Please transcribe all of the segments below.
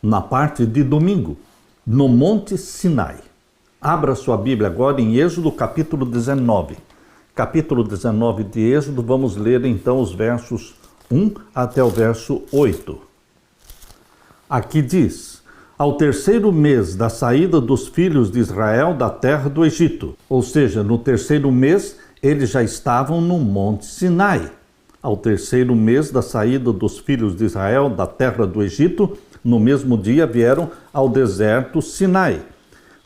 na parte de domingo, no Monte Sinai. Abra sua Bíblia agora em Êxodo capítulo 19. Capítulo 19 de Êxodo, vamos ler então os versos 1 até o verso 8. Aqui diz: ao terceiro mês da saída dos filhos de Israel da terra do Egito, ou seja, no terceiro mês eles já estavam no Monte Sinai. Ao terceiro mês da saída dos filhos de Israel da terra do Egito, no mesmo dia vieram ao deserto Sinai.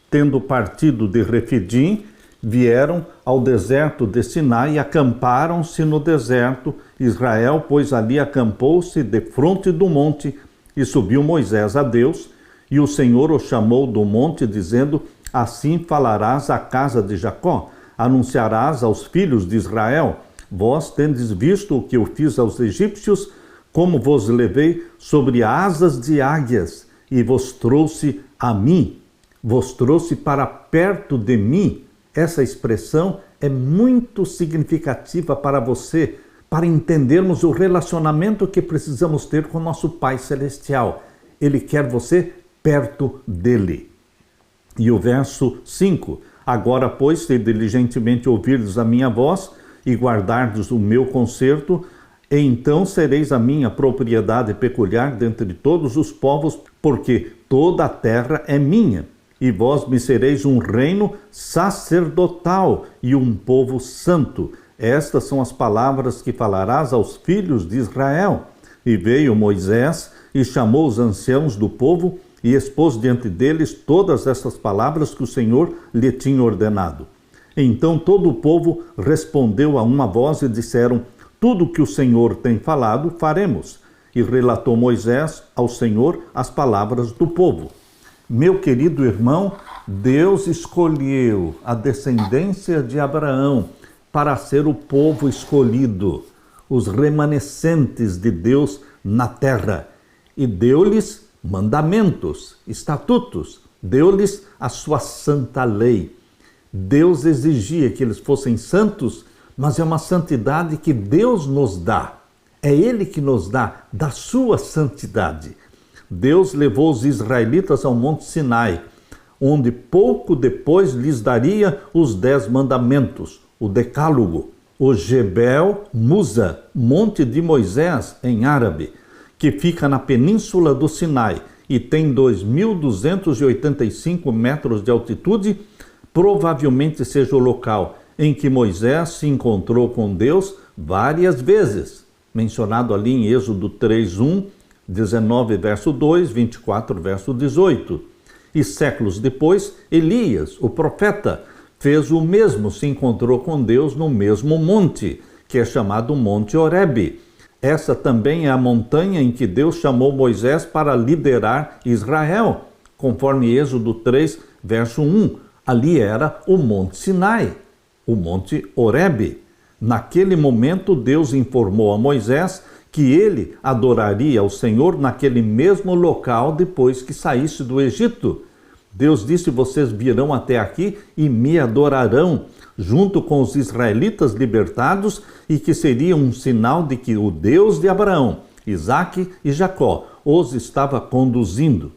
Tendo partido de Refidim, vieram ao deserto de Sinai e acamparam-se no deserto. Israel, pois, ali acampou-se defronte do monte, e subiu Moisés a Deus, e o Senhor o chamou do monte, dizendo: assim falarás à casa de Jacó, anunciarás aos filhos de Israel: vós tendes visto o que eu fiz aos egípcios, como vos levei sobre asas de águias, e vos trouxe a mim, vos trouxe para perto de mim. Essa expressão é muito significativa para você, para entendermos o relacionamento que precisamos ter com nosso Pai Celestial. Ele quer você perto dele. E o verso 5: agora, pois, se diligentemente ouvirdes a minha voz e guardardes o meu concerto, então sereis a minha propriedade peculiar dentre todos os povos, porque toda a terra é minha. E vós me sereis um reino sacerdotal e um povo santo. Estas são as palavras que falarás aos filhos de Israel. E veio Moisés e chamou os anciãos do povo e expôs diante deles todas essas palavras que o Senhor lhe tinha ordenado. Então todo o povo respondeu a uma voz e disseram: tudo o que o Senhor tem falado, faremos. E relatou Moisés ao Senhor as palavras do povo. Meu querido irmão, Deus escolheu a descendência de Abraão para ser o povo escolhido, os remanescentes de Deus na terra, e deu-lhes mandamentos, estatutos, deu-lhes a sua santa lei. Deus exigia que eles fossem santos, mas é uma santidade que Deus nos dá. É Ele que nos dá da sua santidade. Deus levou os israelitas ao Monte Sinai, onde pouco depois lhes daria os 10 mandamentos, o Decálogo, o Jebel Musa, Monte de Moisés em árabe, que fica na península do Sinai e tem 2.285 metros de altitude. Provavelmente seja o local em que Moisés se encontrou com Deus várias vezes, mencionado ali em Êxodo 3:1, 19 verso 2, 24 verso 18. E séculos depois, Elias, o profeta, fez o mesmo, se encontrou com Deus no mesmo monte, que é chamado Monte Horebe. Essa também é a montanha em que Deus chamou Moisés para liderar Israel, conforme Êxodo 3, verso 1. Ali era o Monte Sinai, o Monte Horebe. Naquele momento, Deus informou a Moisés que ele adoraria ao Senhor naquele mesmo local depois que saísse do Egito. Deus disse: vocês virão até aqui e me adorarão, junto com os israelitas libertados, e que seria um sinal de que o Deus de Abraão, Isaque e Jacó os estava conduzindo.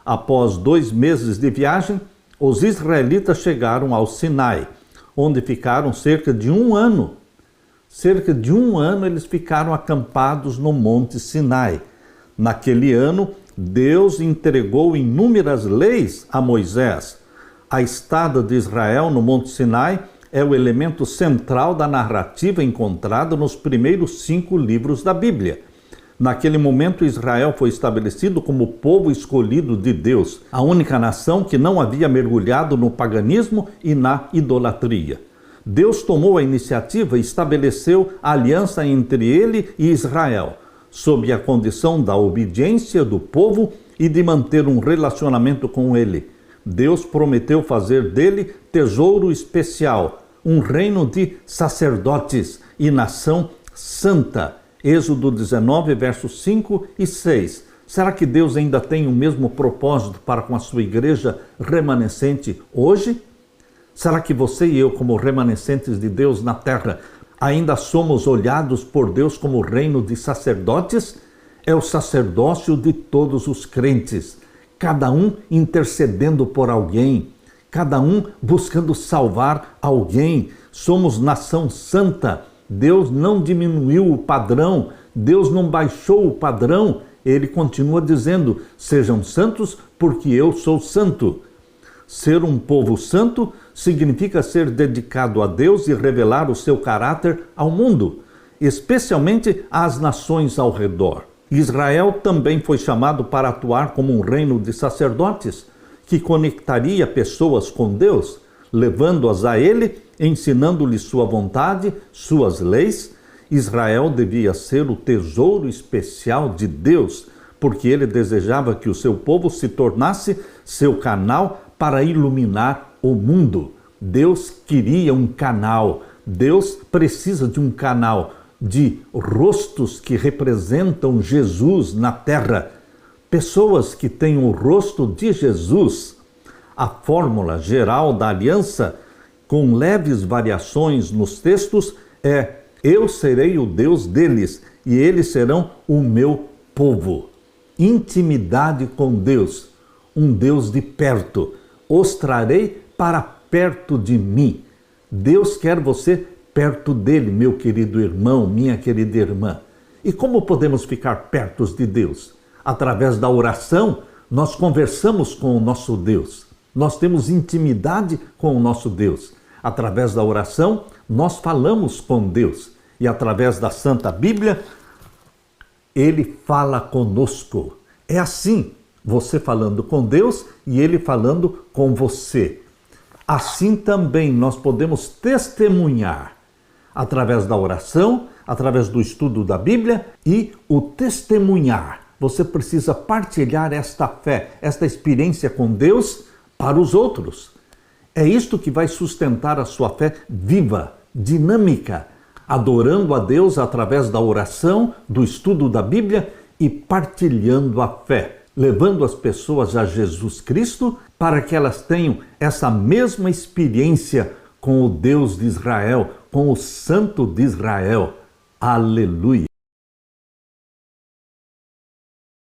Após 2 meses de viagem, os israelitas chegaram ao Sinai, onde ficaram cerca de 1 ano. Cerca de 1 ano eles ficaram acampados no Monte Sinai. Naquele ano, Deus entregou inúmeras leis a Moisés. A estada de Israel no Monte Sinai é o elemento central da narrativa encontrada nos primeiros 5 livros da Bíblia. Naquele momento, Israel foi estabelecido como o povo escolhido de Deus, a única nação que não havia mergulhado no paganismo e na idolatria. Deus tomou a iniciativa e estabeleceu a aliança entre ele e Israel, sob a condição da obediência do povo e de manter um relacionamento com ele. Deus prometeu fazer dele tesouro especial, um reino de sacerdotes e nação santa. Êxodo 19, versos 5 e 6. Será que Deus ainda tem o mesmo propósito para com a sua igreja remanescente hoje? Será que você e eu, como remanescentes de Deus na terra, ainda somos olhados por Deus como reino de sacerdotes? é o sacerdócio de todos os crentes, cada um intercedendo por alguém, cada um buscando salvar alguém. Somos nação santa. Deus não diminuiu o padrão, Deus não baixou o padrão. Ele continua dizendo: sejam santos porque eu sou santo. Ser um povo santo significa ser dedicado a Deus e revelar o seu caráter ao mundo, especialmente às nações ao redor. Israel também foi chamado para atuar como um reino de sacerdotes que conectaria pessoas com Deus, levando-as a Ele, ensinando-lhes sua vontade, suas leis. Israel devia ser o tesouro especial de Deus, porque ele desejava que o seu povo se tornasse seu canal para iluminar o mundo. Deus queria um canal, Deus precisa de um canal de rostos que representam Jesus na terra, pessoas que têm o rosto de Jesus. A fórmula geral da aliança, com leves variações nos textos, é: eu serei o Deus deles e eles serão o meu povo. Intimidade com Deus, um Deus de perto. Os trarei para perto de mim. Deus quer você perto dele, meu querido irmão, minha querida irmã. E como podemos ficar perto de Deus? Através da oração, nós conversamos com o nosso Deus. Nós temos intimidade com o nosso Deus. Através da oração, nós falamos com Deus. E através da Santa Bíblia, Ele fala conosco. É assim, você falando com Deus e Ele falando com você. Assim também nós podemos testemunhar através da oração, através do estudo da Bíblia e o testemunhar. Você precisa partilhar esta fé, esta experiência com Deus para os outros. É isto que vai sustentar a sua fé viva, dinâmica, adorando a Deus através da oração, do estudo da Bíblia e partilhando a fé, levando as pessoas a Jesus Cristo para que elas tenham essa mesma experiência com o Deus de Israel, com o Santo de Israel. Aleluia!